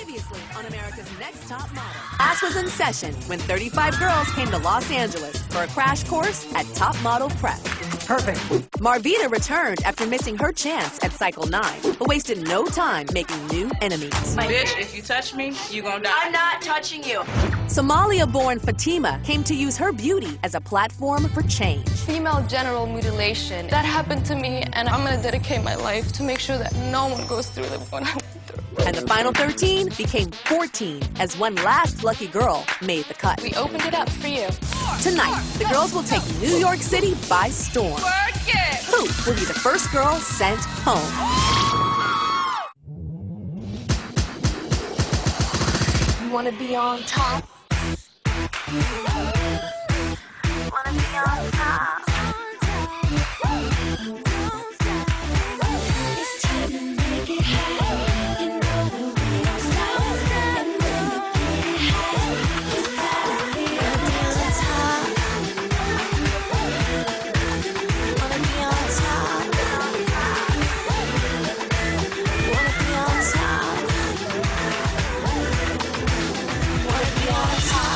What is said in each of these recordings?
Previously on America's Next Top Model. Class was in session when 35 girls came to Los Angeles for a crash course at Top Model Prep. Perfect. Marvita returned after missing her chance at Cycle 9, but wasted no time making new enemies. Bitch, if you touch me, you gonna die. I'm not touching you. Somalia-born Fatima came to use her beauty as a platform for change. Female genital mutilation, that happened to me, and I'm gonna dedicate my life to make sure that no one goes through what I went through. And the final 13 became 14 as one last lucky girl made the cut. We opened it up for you. Tonight, the girls will take New York City by storm. Work it! Who will be the first girl sent home? You wanna be on top? Wanna be on top? It's time to make it happen. You know that we don't stop. And when you get it happen, it's gotta be on top. Wanna be on top. Wanna be on top. Wanna be on top.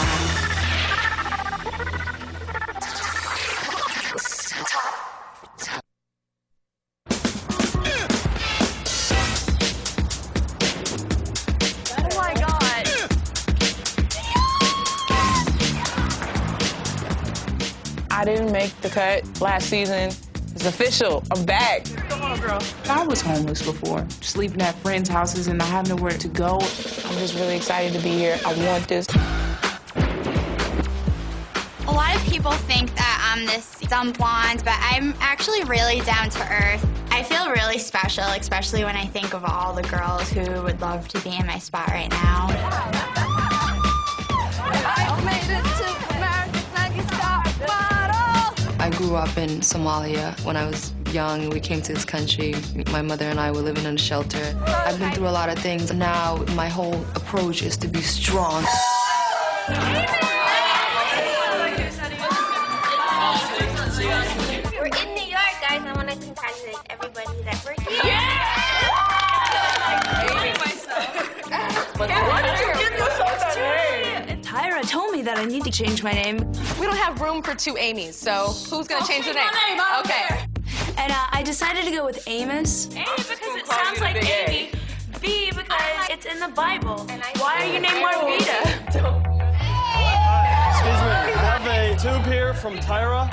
I didn't make the cut last season. It's official. I'm back. Come on, girl. I was homeless before, sleeping at friends' houses and I have nowhere to go. I'm just really excited to be here. I want this. A lot of people think that I'm this dumb blonde, but I'm actually really down to earth. I feel really special, especially when I think of all the girls who would love to be in my spot right now. I made it to America's Next Top Model! I grew up in Somalia when I was young. We came to this country. My mother and I were living in a shelter. I've been through a lot of things. Now my whole approach is to be strong. We're in New York, guys. I want to congratulate everybody that we're here. Tyra told me that I need to change my name. We don't have room for two Amy's, so who's gonna change the name? Okay. And I decided to go with Amos. A, because it sounds like Amy. B, because it's in the Bible. Why are you named Marvita? Excuse me, I have a tube here from Tyra.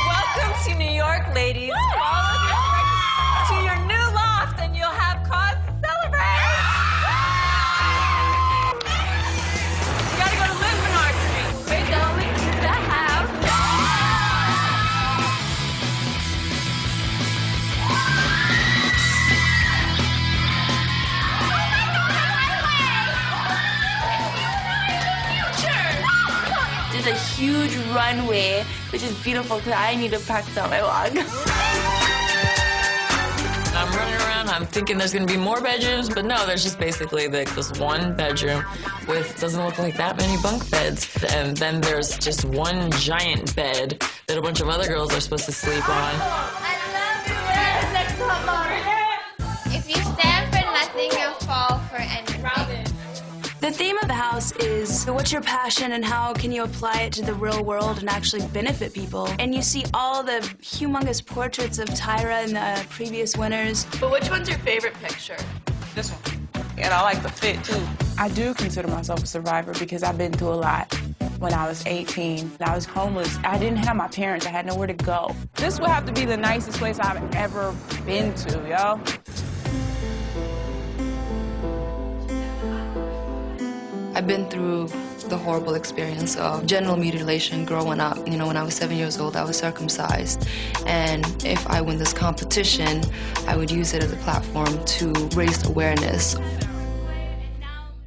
Welcome to New York, ladies. Welcome to your new loft, and you'll have cause to celebrate. You gotta go to Livermore Street. We're going to the house. There's a huge runway, which is beautiful because I need to practice on my walk. I'm running around, I'm thinking there's gonna be more bedrooms, but no, there's just basically like this one bedroom with, doesn't look like that many bunk beds. And then there's just one giant bed that a bunch of other girls are supposed to sleep on. If you stand for nothing, you'll fall for anything. The theme of the house is what's your passion and how can you apply it to the real world and actually benefit people. And you see all the humongous portraits of Tyra and the previous winners. But which one's your favorite picture? This one. And I like the fit, too. I do consider myself a survivor because I've been through a lot. When I was 18, I was homeless. I didn't have my parents. I had nowhere to go. This would have to be the nicest place I've ever been to, yo. I've been through the horrible experience of genital mutilation growing up. You know, when I was 7 years old, I was circumcised. And if I win this competition, I would use it as a platform to raise awareness.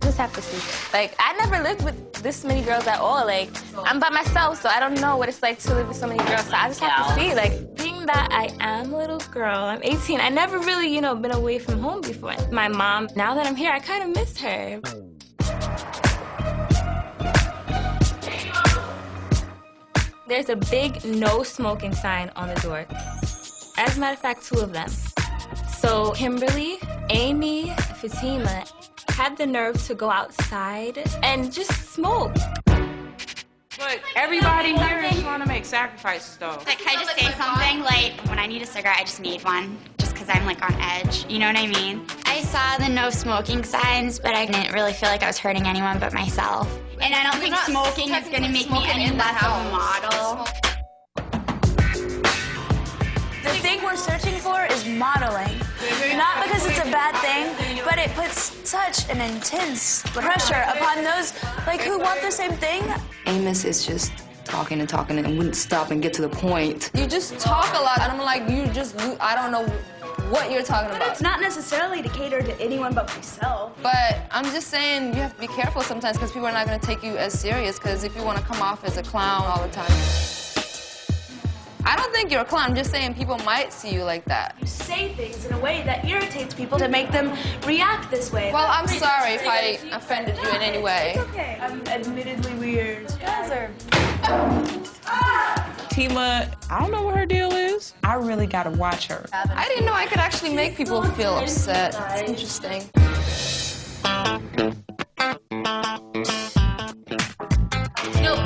Just have to see. Like, I never lived with this many girls at all. Like, I'm by myself, so I don't know what it's like to live with so many girls. So I just have to see. Like, being that I am a little girl, I'm 18. I never really, been away from home before. My mom, now that I'm here, I kind of miss her. There's a big no smoking sign on the door. As a matter of fact, 2 of them. So Kimberly, Amy, Fatima had the nerve to go outside and just smoke. But everybody here is trying to make sacrifices, though. Like, can I just say something? Like, when I need a cigarette, I just need one. Just because I'm, like, on edge. You know what I mean? I saw the no smoking signs, but I didn't really feel like I was hurting anyone but myself. And I don't think smoking is going to make me any less of a model. The thing we're searching for is modeling. Not because it's a bad thing, but it puts such an intense pressure upon those like who want the same thing. Amos is just talking and talking and wouldn't stop and get to the point. You just talk a lot, and I'm like, I don't know what you're talking about. It's not necessarily to cater to anyone but myself. But I'm just saying you have to be careful sometimes because people are not going to take you as serious because if you want to come off as a clown all the time. I don't think you're a clown. I'm just saying people might see you like that. You say things in a way that irritates people to make them react this way. Well, I'm sorry if I offended you in any way. It's okay. I'm admittedly weird. You guys are... Tima, I don't know what her deal is. I really gotta watch her. I didn't know I could actually make people feel upset. It's interesting.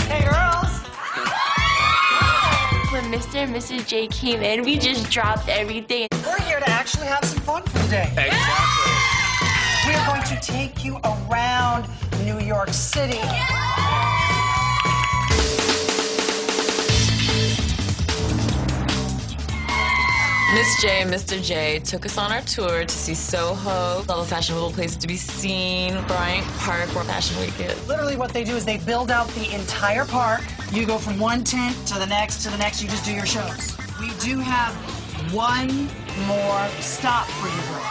Hey, girls. When Mr. and Mrs. J came in, we just dropped everything. We're here to actually have some fun for the day. Exactly. We are going to take you around New York City. Miss J and Mr. J took us on our tour to see Soho, all the fashionable places to be seen, Bryant Park, where Fashion Week is. Literally what they do is they build out the entire park. You go from one tent to the next, you just do your shows. We do have one more stop for you, girl.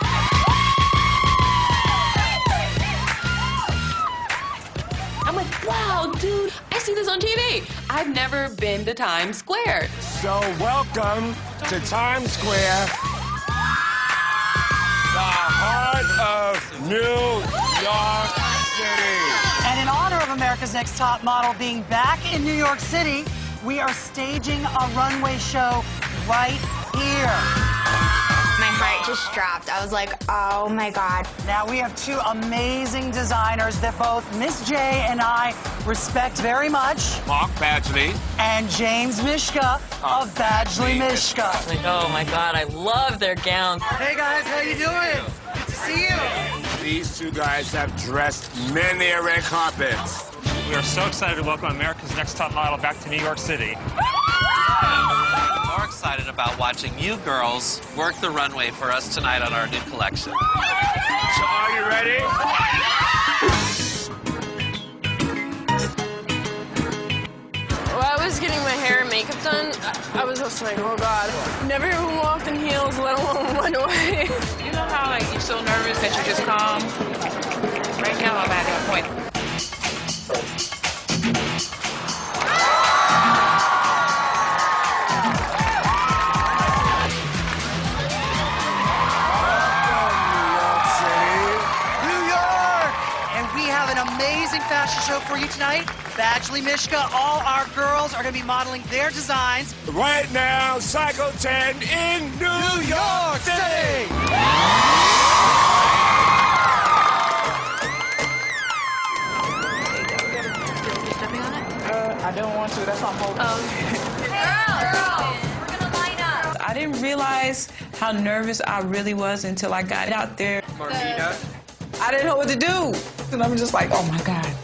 I'm like, wow, dude, I see this on TV. I've never been to Times Square. So welcome to Times Square, the heart of New York City. And in honor of America's Next Top Model being back in New York City, we are staging a runway show right here. My heart just dropped. I was like, oh my God. Now we have two amazing designers that both Miss J and I respect very much. Mark Badgley. And James Mishka of Badgley Mishka. Like, oh my God, I love their gowns. Hey guys, how you doing? Good to see you. These two guys have dressed many a red carpets. We are so excited to welcome America's Next Top Model back to New York City. More excited about watching you girls work the runway for us tonight on our new collection. So are you ready? While I was getting my hair and makeup done, I was just like, oh God. Never even walked in heels, let alone run away. You know how like you're so nervous that you just calm? Right now I'm at that point. Amazing fashion show for you tonight. Badgley Mishka, all our girls are going to be modeling their designs. Right now, Cycle 10 in New York City. I don't want to. That's why I'm holding. Girls, we're gonna line up. I didn't realize how nervous I really was until I got out there. Marvita. I didn't know what to do. And I'm just like, oh my God.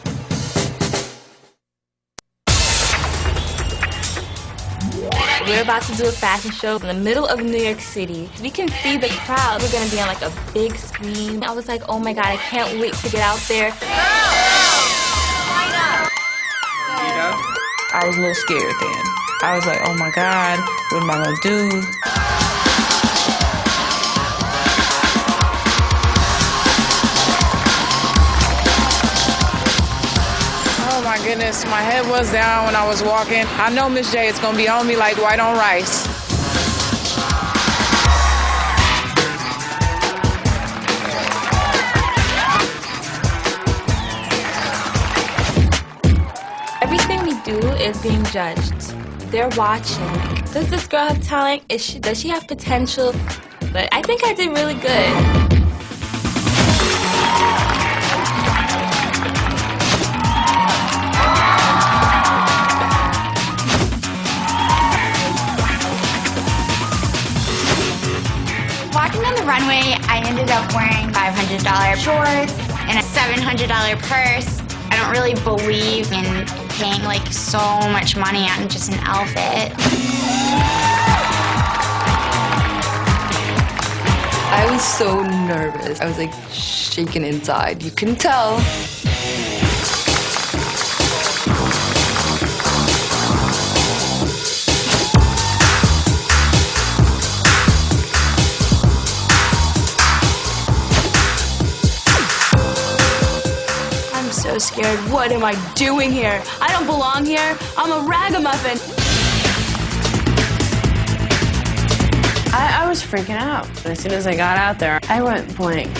We're about to do a fashion show in the middle of New York City. We can see the crowd. We're gonna be on like a big screen. I was like, oh my God, I can't wait to get out there. I was a little scared then. I was like, oh my God, what am I gonna do? Oh my goodness, my head was down when I was walking. I know Miss J is gonna be on me like white on rice. Everything we do is being judged. They're watching. Does this girl have talent? Does she have potential? But I think I did really good. ended up wearing $500 shorts and a $700 purse. I don't really believe in paying like so much money on just an outfit. I was so nervous. I was like shaking inside. You can tell. I'm so scared. What am I doing here? I don't belong here. I'm a ragamuffin. I was freaking out. As soon as I got out there, I went blank.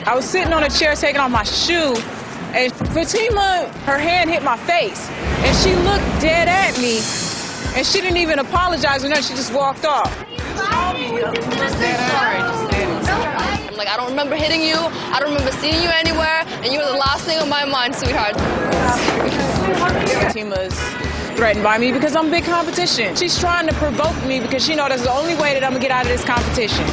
I was sitting on a chair taking off my shoe, and Fatima, her hand hit my face, and she looked dead at me, and she didn't even apologize or nothing. She just walked off. I'm like, I don't remember hitting you. I don't remember seeing you anywhere, and you were the last thing on my mind, sweetheart. Fatima's threatened by me because I'm big competition. She's trying to provoke me because she knows that's the only way that I'm gonna get out of this competition.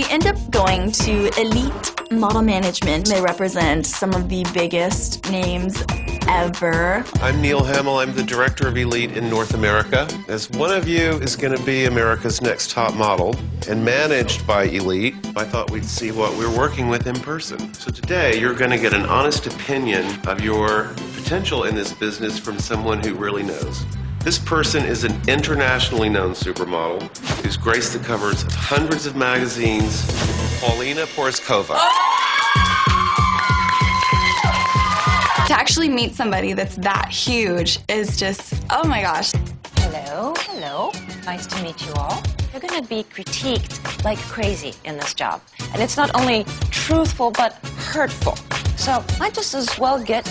End up going to Elite Model Management. They represent some of the biggest names ever. I'm Neil Hamill. I'm the director of Elite in North America. As one of you is going to be America's next top model and managed by Elite, I thought we'd see what we're working with in person. So today you're going to get an honest opinion of your potential in this business from someone who really knows. This person is an internationally known supermodel who's graced the covers of hundreds of magazines, Paulina Poroskova. To actually meet somebody that's that huge is just, oh my gosh. Hello, hello. Nice to meet you all. You're going to be critiqued like crazy in this job. And it's not only truthful, but hurtful. So I just as well get,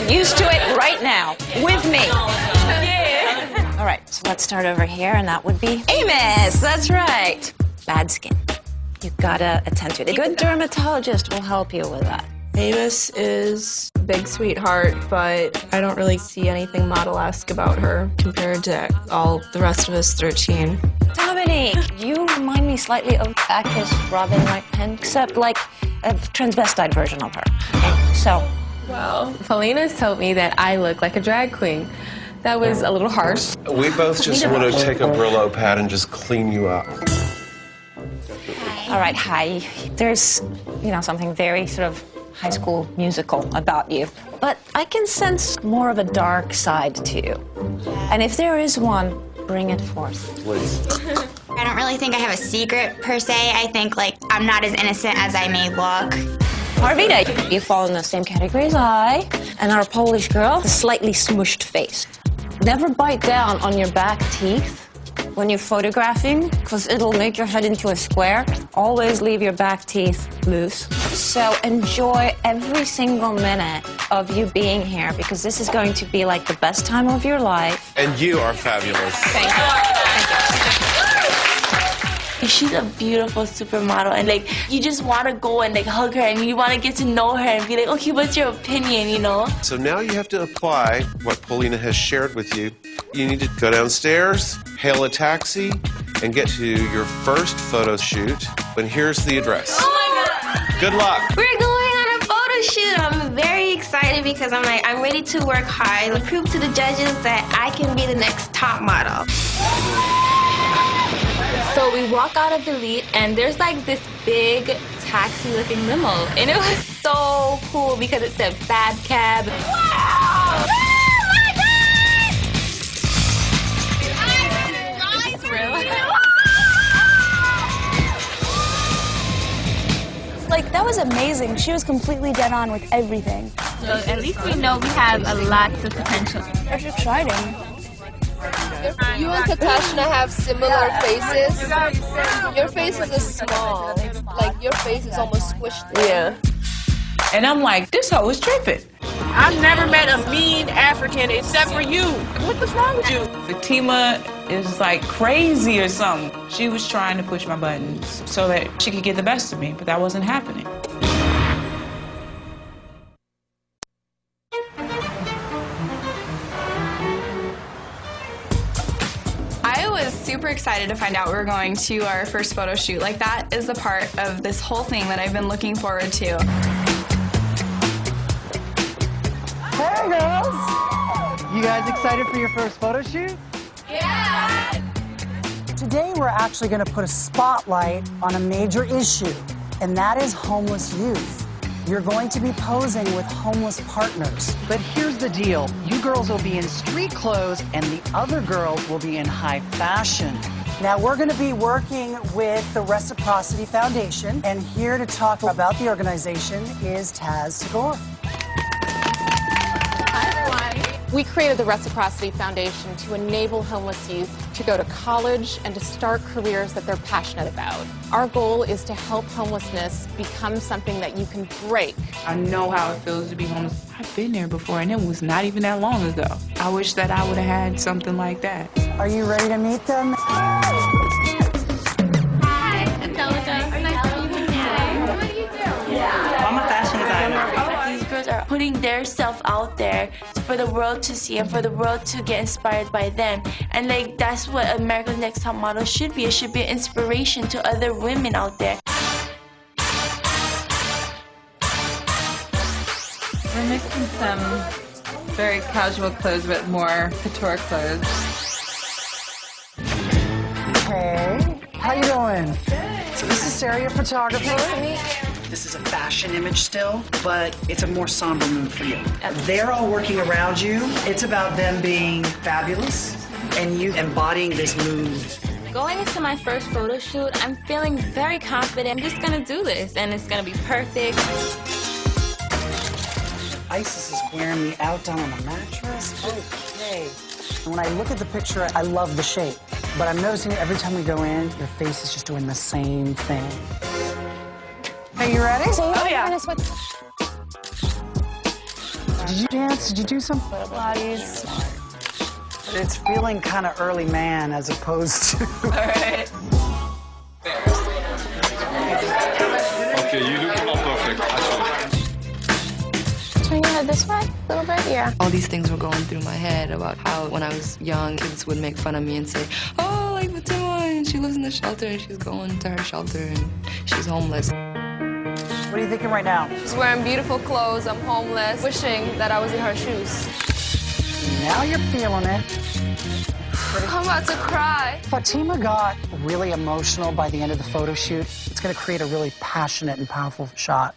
used to it right now with me. Yeah. All right, so let's start over here, and that would be Amos. That's right. Bad skin. You gotta attend to it. A good dermatologist will help you with that. Amos is a big sweetheart, but I don't really see anything model-esque about her compared to all the rest of us 13. Dominique, you remind me slightly of actress Robin Wright Penn, except like a transvestite version of her. So. Well, Paulina's told me that I look like a drag queen. That was a little harsh. We both just want to take a Brillo pad and just clean you up. All right, hi. There's, something very sort of high school musical about you. But I can sense more of a dark side to you. And if there is one, bring it forth. Please. I don't really think I have a secret per se. I think I'm not as innocent as I may look. Arvida, you fall in the same category as I, and our Polish girl, the slightly smushed face. Never bite down on your back teeth when you're photographing, because it'll make your head into a square. Always leave your back teeth loose. So enjoy every single minute of you being here, because this is going to be like the best time of your life. And you are fabulous. Thank you. She's a beautiful supermodel, and you just want to go and hug her, and you want to get to know her and be like, okay, what's your opinion, So now you have to apply what Paulina has shared with you. You need to go downstairs, hail a taxi, and get to your first photo shoot. And here's the address. Oh my God! Good luck. We're going on a photo shoot. I'm very excited because I'm ready to work hard and prove to the judges that I can be the next top model. So we walk out of Elite, and there's this big taxi-looking limo, and it was so cool because it said Fab Cab. Wow! Oh my God! amazing. She was completely dead on with everything. So at least we know we have a lot of potential. That's exciting. You and Katashna have similar faces. Your faces are small. Like, your face is almost squished in. Yeah. And I'm like, this hoe is tripping. I've never met a mean African except for you. What was wrong with you? Fatima is like crazy or something. She was trying to push my buttons so that she could get the best of me, but that wasn't happening. I was super excited to find out we were going to our first photo shoot. Like, that is the part of this whole thing that I've been looking forward to. Hey, girls! You guys excited for your first photo shoot? Yeah! Today, we're actually going to put a spotlight on a major issue, and that is homeless youth. You're going to be posing with homeless partners. But here's the deal. You girls will be in street clothes, and the other girls will be in high fashion. Now, we're going to be working with the Reciprocity Foundation, and here to talk about the organization is Taz Tagore. We created the Reciprocity Foundation to enable homeless youth to go to college and to start careers that they're passionate about. Our goal is to help homelessness become something that you can break. I know how it feels to be homeless. I've been there before, and it was not even that long ago. I wish that I would have had something like that. Are you ready to meet them? I'm a fashion designer. These girls are putting their self out there for the world to see and for the world to get inspired by them. And like, that's what America's Next Top Model should be. It should be an inspiration to other women out there. We're mixing some very casual clothes with more couture clothes. Hey, how you doing? So this is Sarah, your photographer. Nice to meet you. This is a fashion image still, but it's a more somber mood for you. They're all working around you. It's about them being fabulous and you embodying this mood. Going into my first photo shoot, I'm feeling very confident. I'm just gonna do this, and it's gonna be perfect. Isis is wearing me out down on a mattress. Okay. When I look at the picture, I love the shape. But I'm noticing every time we go in, your face is just doing the same thing. Are you ready? Oh, yeah. Did you dance? Did you do some? Pilates. But it's feeling kind of early man as opposed to... All right. Okay, you do all perfect. Turn your head this way a little bit, yeah. All these things were going through my head about how when I was young, kids would make fun of me and say, oh, like Fatima, and she lives in the shelter, and she's going to her shelter, and she's homeless. What are you thinking right now? She's wearing beautiful clothes, I'm homeless, wishing that I was in her shoes. Now you're feeling it. I'm about to cry. Fatima got really emotional by the end of the photo shoot. It's going to create a really passionate and powerful shot.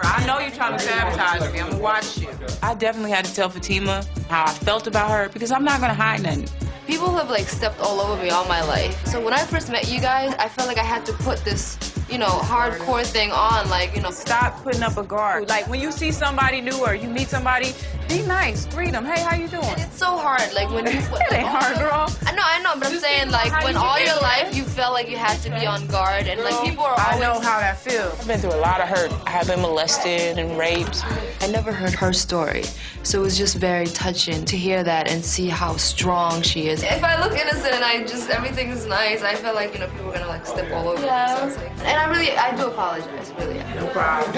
I know you're trying to sabotage me. I'm gonna watch you. I definitely had to tell Fatima how I felt about her because I'm not gonna hide nothing. People have like stepped all over me all my life. So when I first met you guys, I felt like I had to put this, you know, hardcore thing on, like, you know. Stop putting up a guard. Like when you see somebody new or you meet somebody, be nice, greet them. Hey, how you doing? It's so hard, like when you. It ain't hard, girl. I know, but I'm saying like when all your life you felt like you had to be on guard and like people are always. I know how that feels. I've been through a lot of hurt. I have been molested and raped. I never heard her story, so it was just very touching to hear that and see how strong she is. If I look innocent and everything is nice, I feel like, you know, people are gonna like step all over me. So it's like, and I do apologize, really. No problem.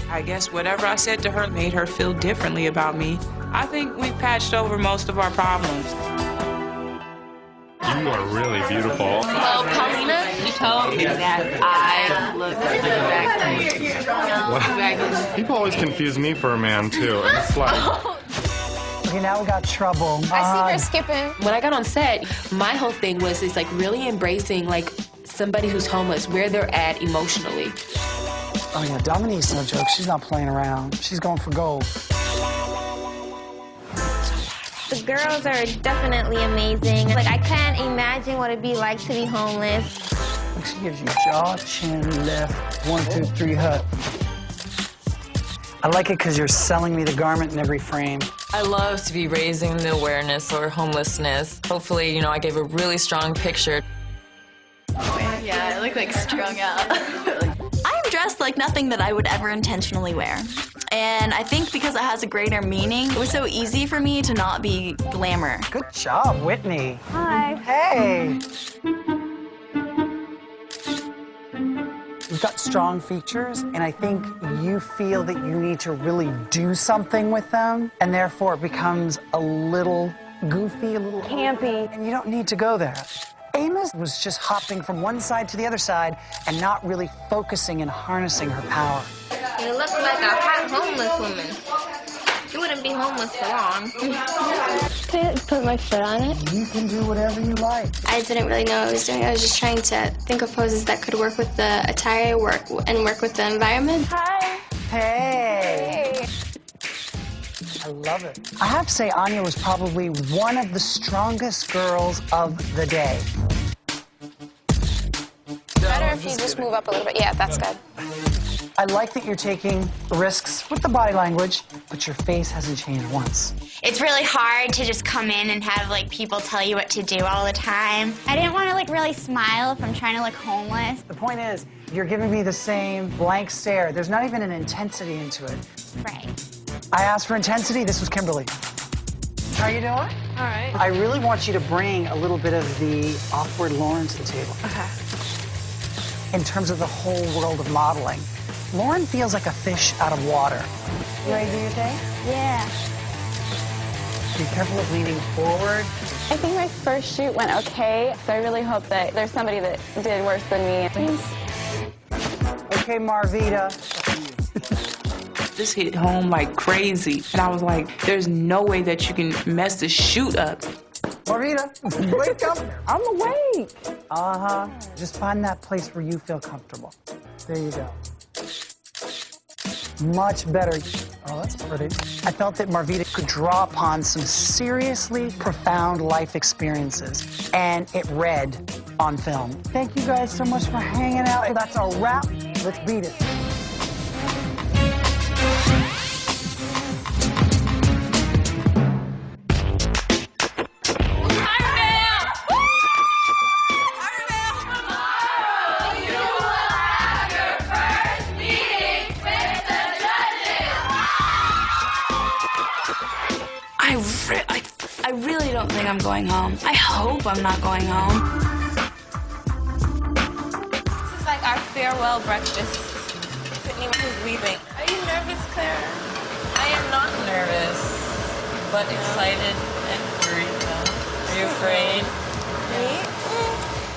I guess whatever I said to her made her feel differently about me. I think we've patched over most of our problems. You are really beautiful. Well, Paulina, she told me that I look Well, people always confuse me for a man, too. And it's like... Okay, now we got trouble. I see her skipping. When I got on set, my whole thing was like really embracing like somebody who's homeless, where they're at emotionally. Oh yeah, Dominique's no joke. She's not playing around. She's going for gold. The girls are definitely amazing. Like, I can't imagine what it'd be like to be homeless. She gives you jaw, chin, left, 1, 2, 3, hut. I like it because you're selling me the garment in every frame. I love to be raising the awareness over homelessness. Hopefully, I gave a really strong picture. Yeah, I look like strung out. I am dressed like nothing that I would ever intentionally wear. And I think because it has a greater meaning, it was so easy for me to not be glamour. Good job, Whitney. Hi. Hey. You've got strong features, and I think you feel that you need to really do something with them, and therefore it becomes a little goofy, a little campy, and you don't need to go there. Amos was just hopping from one side to the other side and not really focusing and harnessing her power. You look like a hot homeless woman. You wouldn't be homeless for long. Can I put my foot on it? You can do whatever you like. I didn't really know what I was doing. I was just trying to think of poses that could work with the attire work with the environment. Hi. Hey. I love it. I have to say, Anya was probably one of the strongest girls of the day. Better if you just move up a little bit. Yeah, that's good. I like that you're taking risks with the body language, but your face hasn't changed once. It's really hard to just come in and have like people tell you what to do all the time. I didn't want to like really smile if I'm trying to look homeless. The point is, you're giving me the same blank stare. There's not even an intensity into it. Right. I asked for intensity. This was Kimberly. How are you doing? All right. I really want you to bring a little bit of the awkward Lauren to the table. Okay. In terms of the whole world of modeling, Lauren feels like a fish out of water. You ready to do your thing? Yeah. Be careful of leaning forward. I think my first shoot went okay, so I really hope that there's somebody that did worse than me. Okay, Marvita. This hit home like crazy, and I was like, there's no way that you can mess the shoot up. Marvita, wake up. I'm awake. Uh-huh. Just find that place where you feel comfortable. There you go. Much better. Oh, that's pretty. I felt that Marvita could draw upon some seriously profound life experiences, and it read on film. Thank you guys so much for hanging out. That's a wrap. Let's beat it. I really don't think I'm going home. I hope I'm not going home. This is like our farewell breakfast. Whitney is leaving. Are you nervous, Claire? I am not nervous, but excited and worried. Are you afraid?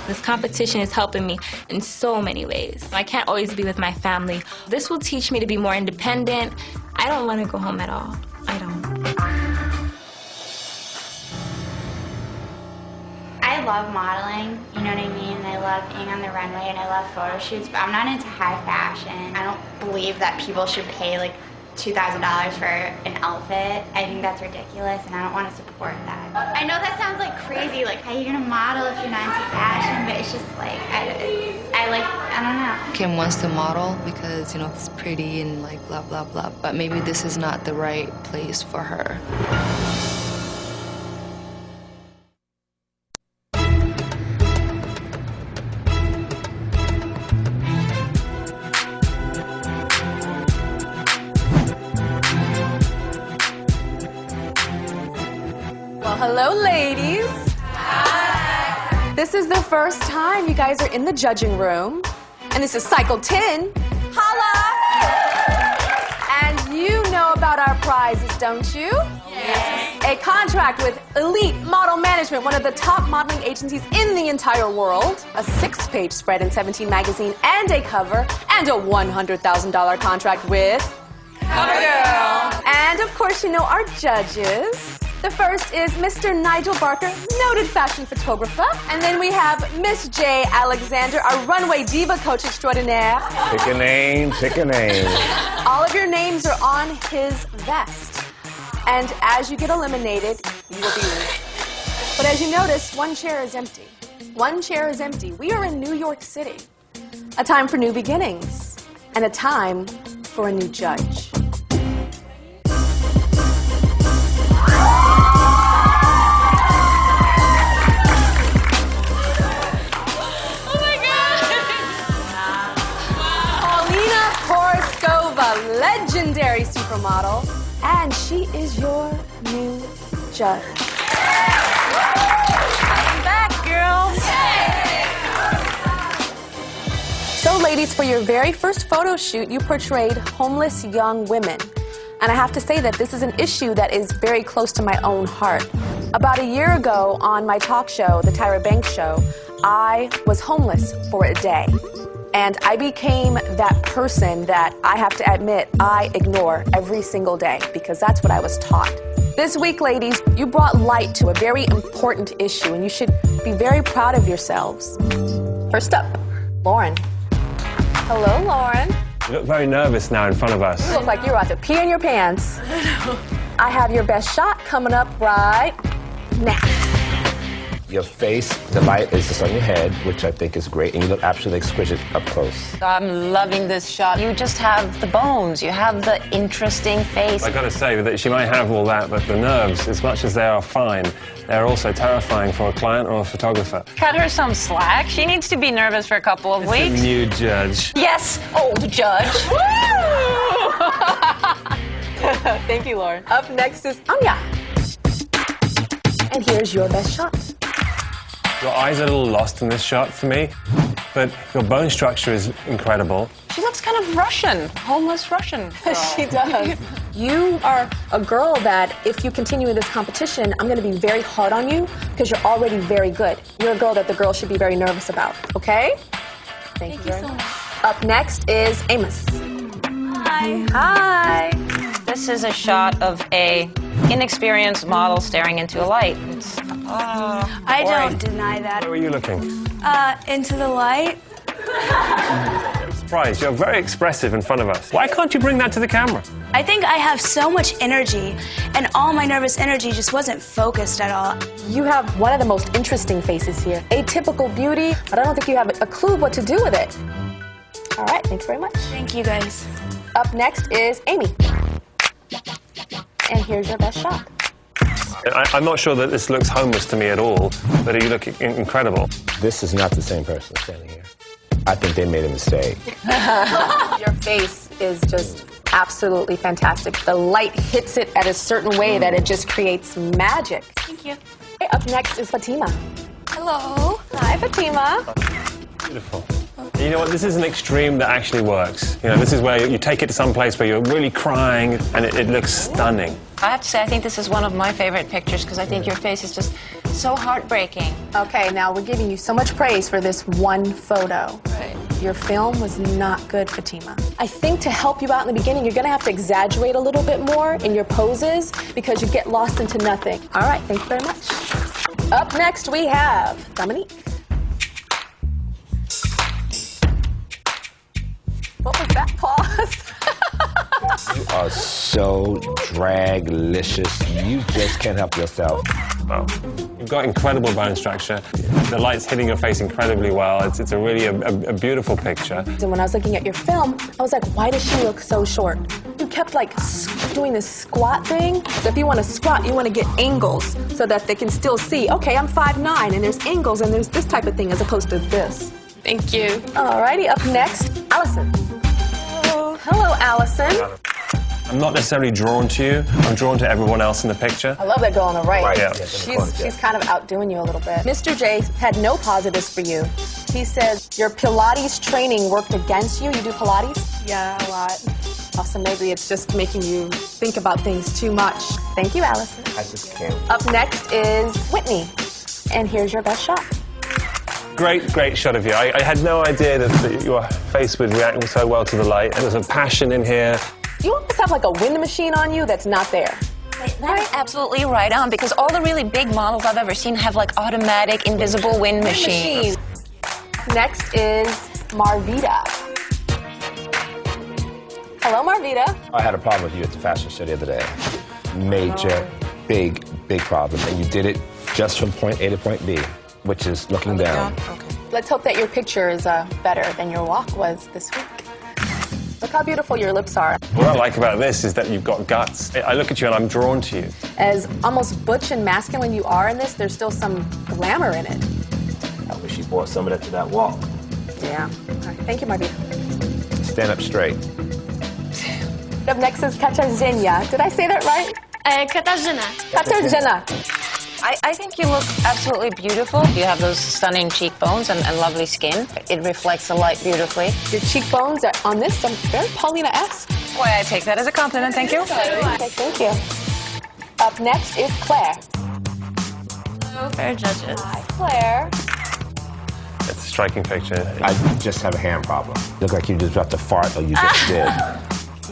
This competition is helping me in so many ways. I can't always be with my family. This will teach me to be more independent. I don't want to go home at all. I don't. I love modeling, you know what I mean? I love being on the runway and I love photo shoots, but I'm not into high fashion. I don't believe that people should pay like $2,000 for an outfit. I think that's ridiculous and I don't want to support that. I know that sounds like crazy, like how are you gonna model if you're not into fashion, but it's just like, I don't know. Kim wants to model because, it's pretty and like blah, blah, blah, but maybe this is not the right place for her. Hello, ladies. Hi. This is the first time you guys are in the judging room. And this is Cycle 10. Holla! And you know about our prizes, don't you? Yes. A contract with Elite Model Management, one of the top modeling agencies in the entire world. A 6-page spread in 17 magazine and a cover. And a $100,000 contract with CoverGirl. And of course, you know our judges. The first is Mr. Nigel Barker, noted fashion photographer. And then we have Miss J. Alexander, our runway diva coach extraordinaire. Pick a name, pick a name. All of your names are on his vest. And as you get eliminated, you will be leaving. But as you notice, one chair is empty. One chair is empty. We are in New York City. A time for new beginnings. And a time for a new judge. Katja. I'm back, girls. So, ladies, for your very first photo shoot, you portrayed homeless young women. And I have to say that this is an issue that is very close to my own heart. About a year ago on my talk show, The Tyra Banks Show, I was homeless for a day. And I became that person that I have to admit I ignore every single day because that's what I was taught. This week, ladies, you brought light to a very important issue and you should be very proud of yourselves. First up, Lauren. Hello, Lauren. You look very nervous now in front of us. You look like you're about to pee in your pants. I have your best shot coming up right now. Your face, the light is just on your head, which I think is great, and you look absolutely exquisite up close. I'm loving this shot. You just have the bones. You have the interesting face. I gotta say that she might have all that, but the nerves, as much as they are fine, they're also terrifying for a client or a photographer. Cut her some slack. She needs to be nervous for a couple of weeks. It's a new judge. Yes, old judge. Thank you, Lauren. Up next is Anya. And here's your best shot. Your eyes are a little lost in this shot for me, but your bone structure is incredible. She looks kind of Russian, homeless Russian girl. She does. You are a girl that, if you continue in this competition, I'm going to be very hard on you because you're already very good. You're a girl that the girls should be very nervous about, okay? Thank you very much. Up next is Amos. Hi. Hi. This is a shot of a inexperienced model staring into a light. I don't deny that. Where were you looking? Into the light. I'm surprised. You're very expressive in front of us. Why can't you bring that to the camera? I think I have so much energy, and all my nervous energy just wasn't focused at all. You have one of the most interesting faces here. Atypical beauty, but I don't think you have a clue what to do with it. All right, thanks very much. Thank you, guys. Up next is Amy. And here's your best shot. I'm not sure that this looks homeless to me at all, but you look incredible. This is not the same person standing here. I think they made a mistake. Your face is just absolutely fantastic. The light hits it at a certain way that it just creates magic. Thank you. Okay, up next is Fatima. Hello. Hi, Fatima. Beautiful. You know what? This is an extreme that actually works. You know, this is where you take it to some place where you're really crying and it looks stunning. I have to say, I think this is one of my favorite pictures because I think your face is just so heartbreaking. Okay, now we're giving you so much praise for this one photo. Right. Your film was not good, Fatima. I think to help you out in the beginning, you're going to have to exaggerate a little bit more in your poses because you get lost into nothing. All right, thank you very much. Up next, we have Dominique. What was that pause? You are so draglicious. You just can't help yourself. Wow. You've got incredible bone structure. The light's hitting your face incredibly well. It's a really a beautiful picture. And when I was looking at your film, I was like, why does she look so short? You kept like doing this squat thing. So if you want to squat, you want to get angles so that they can still see, okay, I'm 5'9", and there's angles and there's this type of thing as opposed to this. Thank you. Alrighty, up next, Allison. Hello, Allison. I'm not necessarily drawn to you. I'm drawn to everyone else in the picture. I love that girl on the right. Yeah. She's kind of outdoing you a little bit. Mr. J had no positives for you. He says your Pilates training worked against you. You do Pilates? Yeah, a lot. Also, maybe it's just making you think about things too much. Thank you, Allison. I just can't. Up next is Whitney. And here's your best shot. Great shot of you. I had no idea that your face would react so well to the light. There's a passion in here. You almost have like a wind machine on you that's not there. That's absolutely right on, because all the really big models I've ever seen have like automatic, invisible wind machines. Next is Marvita. Hello, Marvita. I had a problem with you at the fashion show the other day. Major, big problem. And you did it just from point A to point B, which is looking down. Okay. Let's hope that your picture is better than your walk was this week. Look how beautiful your lips are. What I like about this is that you've got guts. I look at you and I'm drawn to you. As almost butch and masculine you are in this, there's still some glamour in it. I wish you brought some of that to that walk. Yeah. All right. Thank you, Marvita. Stand up straight. Up next is Katja. Did I say that right? Katarzyna. Katarzyna. I think you look absolutely beautiful. You have those stunning cheekbones and lovely skin. It reflects the light beautifully. Your cheekbones are on this, very Paulina-esque. Boy, I take that as a compliment, thank you. Okay, thank you. Up next is Claire. Hello, fair judges. Hi, Claire. It's a striking picture. I just have a hand problem. Look like you just dropped a fart or you just did.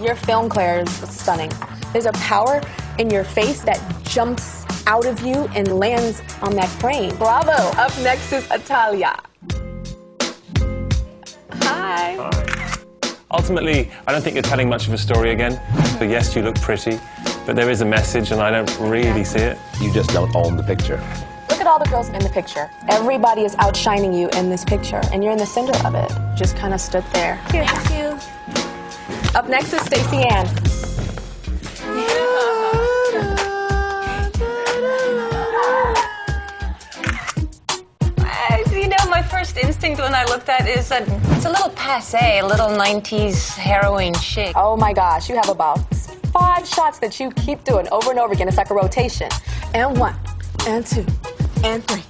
Your film, Claire, is stunning. There's a power in your face that jumps out of you and lands on that frame. Bravo! Up next is Italia. Hi. Hi. Ultimately, I don't think you're telling much of a story again. So yes, you look pretty, but there is a message and I don't really see it. You just don't own the picture. Look at all the girls in the picture. Everybody is outshining you in this picture, and you're in the center of it. Just kind of stood there. Thank you. Up next is Stacey Ann. You know, my first instinct when I looked at it is that it's a little passé, a little 90s heroin chic. Oh my gosh, you have about 5 shots that you keep doing over and over again. It's like a rotation. And 1, and 2, and 3,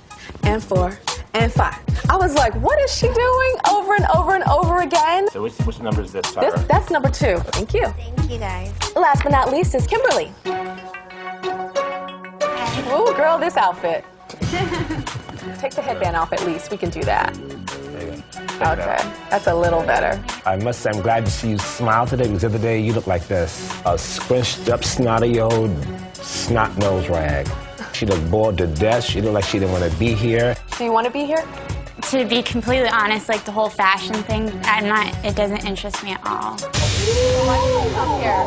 and 4, and 5. I was like, what is she doing over and over and over again? So which number is this, Tara? That's number 2. Thank you. Thank you, guys. Last but not least is Kimberly. Ooh, girl, this outfit. Take the headband off at least. We can do that. Okay, that's a little better. I must say, I'm glad to see you smile today, because the other day you look like this. A squinched up, snotty old snot-nosed rag. She looked bored to death. She looked like she didn't want to be here. Do you want to be here? To be completely honest, like the whole fashion thing, it doesn't interest me at all. Why did you come here?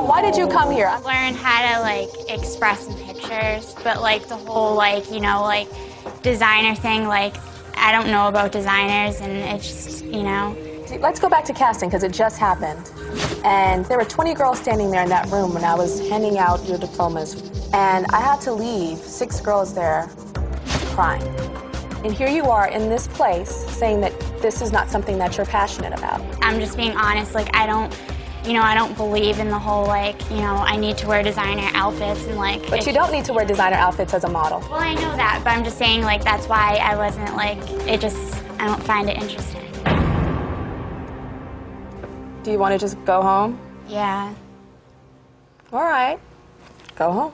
Why did you come here? Learn how to like express in pictures, but like the whole like, you know, like designer thing, like I don't know about designers and it's just, you know. Let's go back to casting because it just happened. And there were 20 girls standing there in that room when I was handing out your diplomas. And I had to leave 6 girls there crying. And here you are in this place saying that this is not something that you're passionate about. I'm just being honest, like I don't believe in the whole like, you know, I need to wear designer outfits and like. But you don't need to wear designer outfits as a model. Well, I know that, but I'm just saying like that's why I wasn't like, I don't find it interesting. Do you want to just go home? Yeah. All right, go home.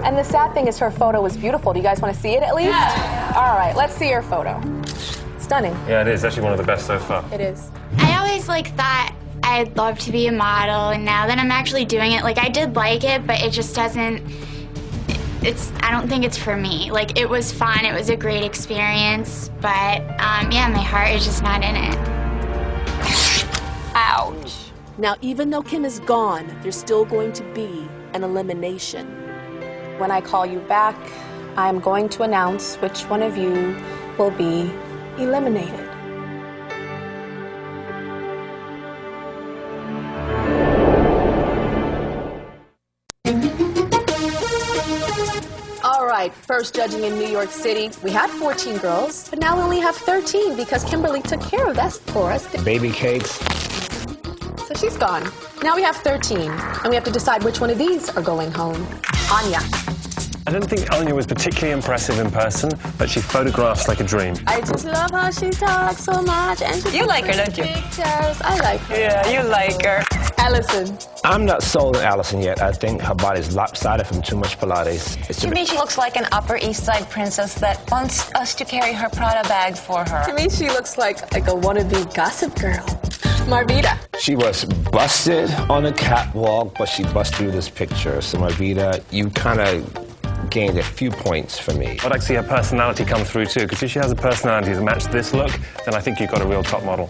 And the sad thing is her photo was beautiful. Do you guys want to see it at least? Yeah. All right, let's see your photo. Stunning. Yeah, it is actually one of the best so far. It is. I always like thought I'd love to be a model, and now that I'm actually doing it, like I did like it, but it just doesn't, I don't think it's for me. Like it was fun, it was a great experience, but yeah, my heart is just not in it. Ouch. Now, even though Kim is gone, there's still going to be an elimination. When I call you back, I'm going to announce which one of you will be eliminated. All right, first judging in New York City. We had 14 girls, but now we only have 13 because Kimberly took care of that for us. Baby cakes. So she's gone. Now we have 13, and we have to decide which one of these are going home. Anya. I don't think Anya was particularly impressive in person, but she photographs like a dream. I just love how she talks so much, and she like her, don't you? Pictures. I like her. Yeah, you like her. Allison. I'm not sold on Allison yet. I think her body's lopsided from too much Pilates. To me, she looks like an Upper East Side princess that wants us to carry her Prada bag for her. To me, she looks like a wannabe gossip girl. Marvita. She was busted on a catwalk, but she busted through this picture. So Marvita, you kind of gained a few points for me. I'd like to see her personality come through too, because if she has a personality to match this look, then I think you've got a real top model.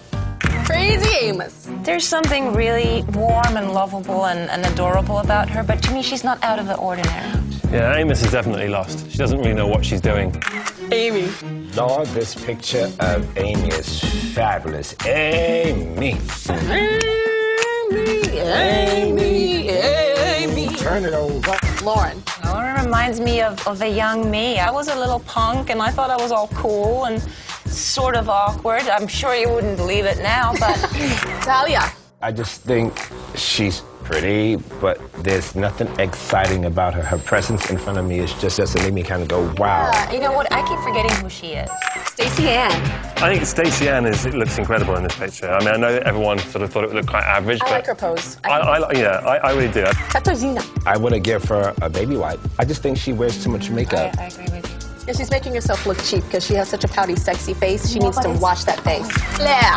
Crazy Amos. There's something really warm and lovable and adorable about her, but to me, she's not out of the ordinary. Yeah, Amos is definitely lost. She doesn't really know what she's doing. Amy. Lord, this picture of Amy is fabulous. Amy. Amy, Amy, Amy. Turn it over. Lauren. Well, it reminds me of a young me. I was a little punk, and I thought I was all cool and sort of awkward. I'm sure you wouldn't believe it now, but... Talia. I just think she's pretty, but there's nothing exciting about her. Her presence in front of me is just doesn't make me kind of go, wow. You know what? I keep forgetting who she is. Stacey Ann. I think Stacey Ann looks incredible in this picture. I mean, I know that everyone sort of thought it looked quite average, I but like her pose. I really do. Katarzyna. I want to give her a baby wipe. I just think she wears too much makeup. I agree with you. Yeah, she's making herself look cheap because she has such a pouty, sexy face. She needs to wash that face. Claire.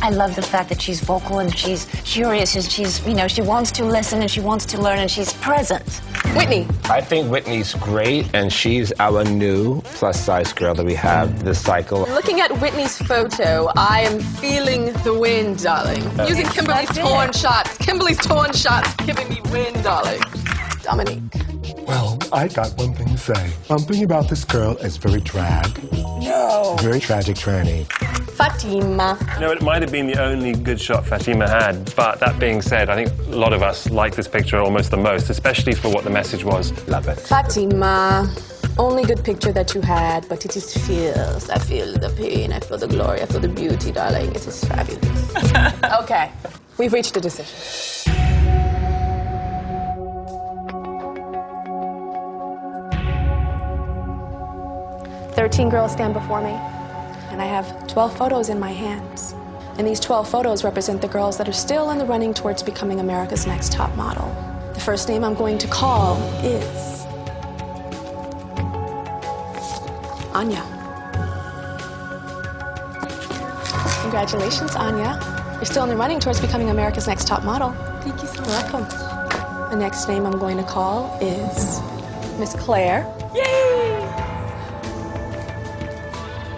I love the fact that she's vocal and she's curious and she's, you know, she wants to listen and she wants to learn and she's present. Whitney. I think Whitney's great, and she's our new plus-size girl that we have this cycle. Looking at Whitney's photo, I am feeling the wind, darling. Using Kimberly's torn shots. Kimberly's torn shots giving me wind, darling. Dominique. Well, I got one thing to say. Something about this girl is very drag. No. Very tragic tranny. Fatima. You know, it might have been the only good shot Fatima had, but that being said, I think a lot of us like this picture almost the most, especially for what the message was. Love it. Fatima. Only good picture that you had, but it is fierce. I feel the pain, I feel the glory, I feel the beauty, darling. It is fabulous. Okay, we've reached a decision. 13 girls stand before me, and I have 12 photos in my hands. And these 12 photos represent the girls that are still in the running towards becoming America's Next Top Model. The first name I'm going to call is Anya. Congratulations, Anya. You're still in the running towards becoming America's Next Top Model. Thank you so much. You're welcome. The next name I'm going to call is Miss Claire. Yay!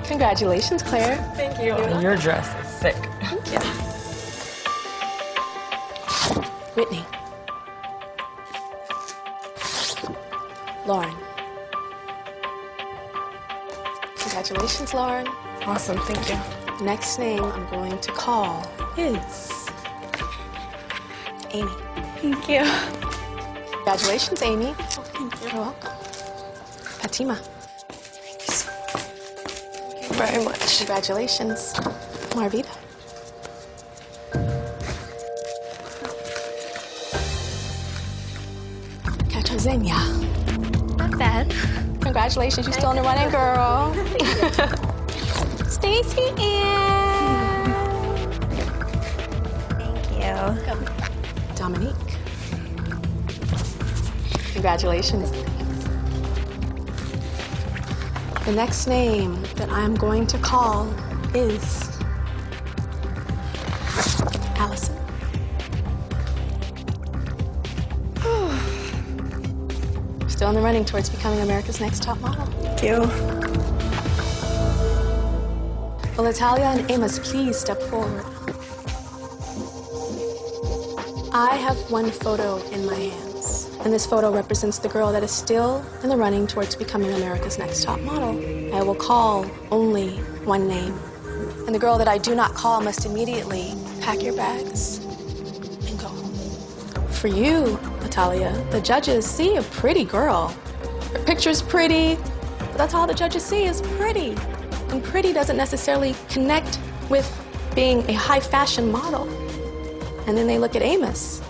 Congratulations, Claire. Thank you. Your dress is sick. Thank you. Whitney. Lauren. Congratulations, Lauren. Awesome, thank you. Next name I'm going to call is Amy. Thank you. Congratulations, Amy. Oh, thank you. You're welcome. Fatima. Very much. Congratulations, Marvita. Katarzyna. Not bad. Congratulations, you're still in the running, girl. Stacey Ann. Thank you. Dominique. Congratulations. The next name that I'm going to call is Allison. Still in the running towards becoming America's Next Top Model. Thank you. Will Natalia and Amos please step forward? I have one photo in my hands, and this photo represents the girl that is still in the running towards becoming America's Next Top Model. I will call only one name, and the girl that I do not call must immediately pack your bags and go home. For you, Natalia, the judges see a pretty girl. Her picture's pretty, but that's all the judges see is pretty. And pretty doesn't necessarily connect with being a high fashion model. And then they look at Amos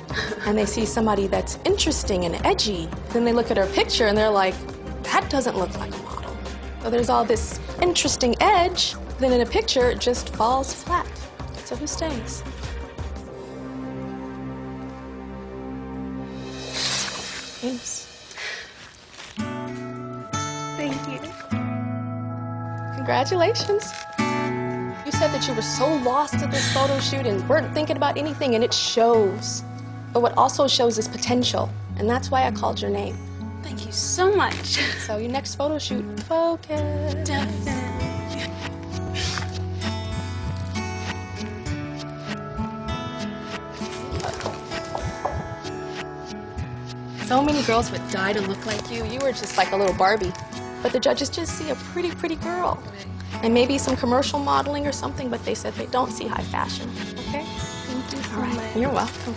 and they see somebody that's interesting and edgy. Then they look at her picture and they're like, that doesn't look like a model. So there's all this interesting edge, then in a picture it just falls flat. So who stays? Amos. Thank you. Congratulations. You said that you were so lost at this photo shoot and weren't thinking about anything, and it shows. But what also shows is potential, and that's why I called your name. Thank you so much. So your next photo shoot, focus. Definitely. So many girls would die to look like you. You were just like a little Barbie. But the judges just see a pretty, pretty girl. And maybe some commercial modeling or something, but they said they don't see high fashion. Okay? Thank you so All right. much. You're welcome.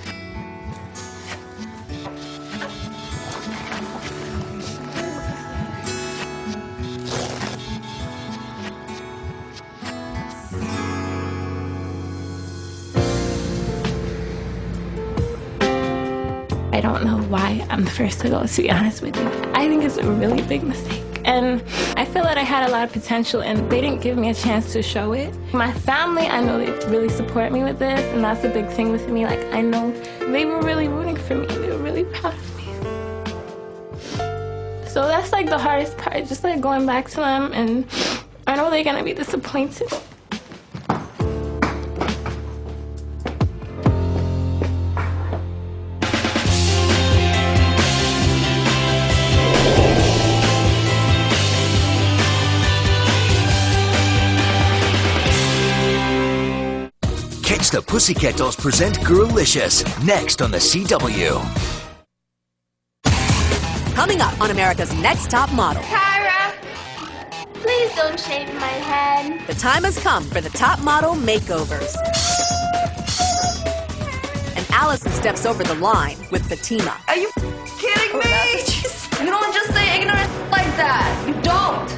don't know why I'm the first to go, to be honest with you. I think it's a really big mistake. And I feel that I had a lot of potential, and they didn't give me a chance to show it. My family, I know they really support me with this, and that's a big thing with me. Like, I know they were really rooting for me, and they were really proud of me. So that's like the hardest part, just like going back to them, and I know they're gonna be disappointed. Catch the Pussycat Dolls present Girlicious next on the CW. Coming up on America's Next Top Model. Tyra, please don't shave my head. The time has come for the top model makeovers. And Allison steps over the line with Fatima. Are you kidding me? You don't just say ignorant like that. You don't.